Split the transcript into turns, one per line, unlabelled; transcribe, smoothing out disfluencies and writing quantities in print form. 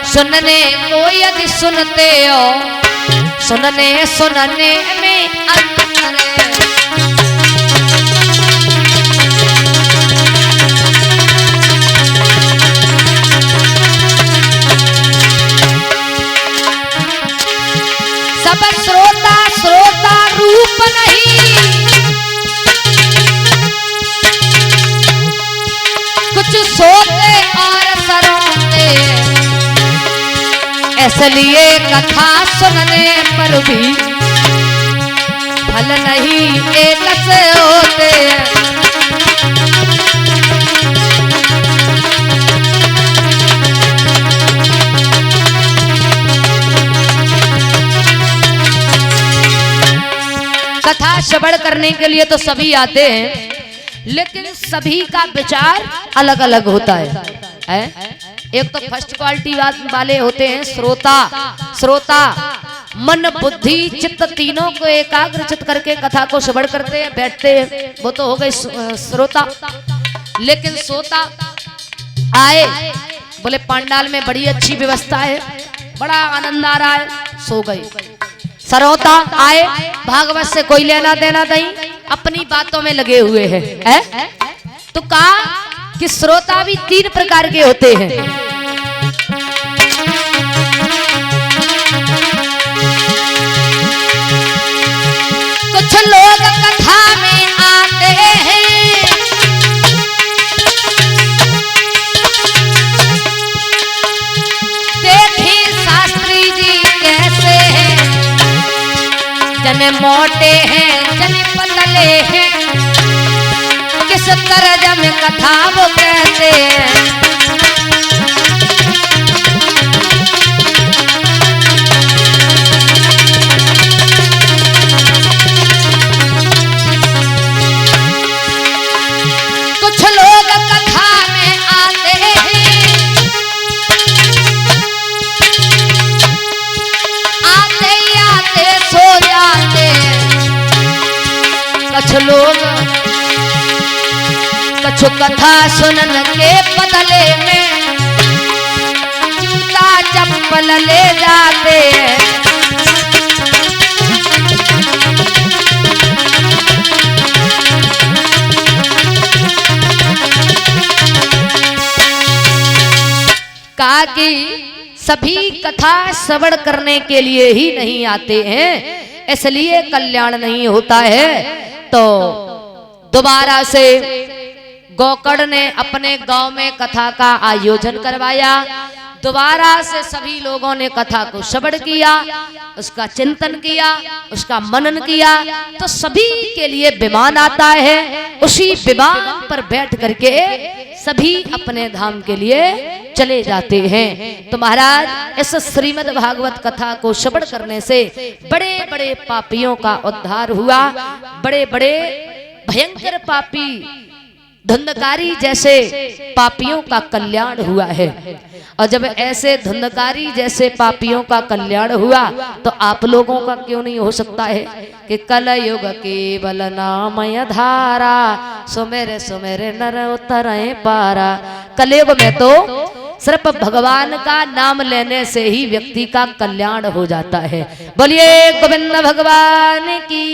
सुनने को यदि सुनते हो, सुनने सुनने में अंतर है। सब श्रोता श्रोता रूप नहीं, कुछ सोते और सरोते, इसलिए कथा सुनने पर भी फल नहीं एक से होते। कथा श्रवण करने के लिए तो सभी आते हैं, लेकिन सभी का विचार अलग अलग होता है? एक तो फर्स्ट क्वालिटी वाले होते हैं श्रोता। श्रोता मन बुद्धि चित्त तीनों को एकाग्रचित करके कथा को श्रवण करते हैं, बैठते हैं, वो तो हो गए श्रोता। लेकिन श्रोता आए, बोले पंडाल में बड़ी अच्छी व्यवस्था है, बड़ा आनंद आ रहा है, सो गए। श्रोता आए, भागवत से कोई लेना देना नहीं, अपनी बातों में लगे हुए हैं। तो कहा कि श्रोता भी तीन प्रकार के होते हैं। कुछ लोग कथा में आते हैं, देखिए शास्त्री जी कैसे हैं, जने मोटे हैं जने पतले हैं, किस तरह में कथा वो कहते हैं। कुछ लोग कथा में आते हैं, आते ही आते सो जाते। कुछ लोग कुछ कथा सुनन के बदले में जूता चप्पल ले जाते हैं। कहा कि सभी कथा श्रवण करने के लिए ही नहीं आते हैं, इसलिए कल्याण नहीं होता है। तो दोबारा से गोकर्ण ने अपने गांव में कथा का आयोजन करवाया। दोबारा से सभी लोगों ने कथा को श्रवण किया, उसका चिंतन किया, उसका मनन किया, तो सभी के लिए विमान आता है। उसी विमान पर बैठ करके सभी अपने धाम के लिए चले जाते हैं। तो महाराज इस श्रीमद् भागवत कथा को श्रवण करने से बड़े बड़े पापियों का उद्धार हुआ, बड़े बड़े भयंकर पापी धुंधकारी जैसे पापियों का कल्याण हुआ है। और जब ऐसे धुंधकारी जैसे पापियों का कल्याण हुआ तो आप लोगों का क्यों नहीं हो सकता है कि कलयुग केवल नामय धारा, सुमेरे सुमेरे नर उतरे पारा। कलयुग में तो सिर्फ भगवान का नाम लेने से ही व्यक्ति का कल्याण हो जाता है। बोलिए गोविंद भगवान की।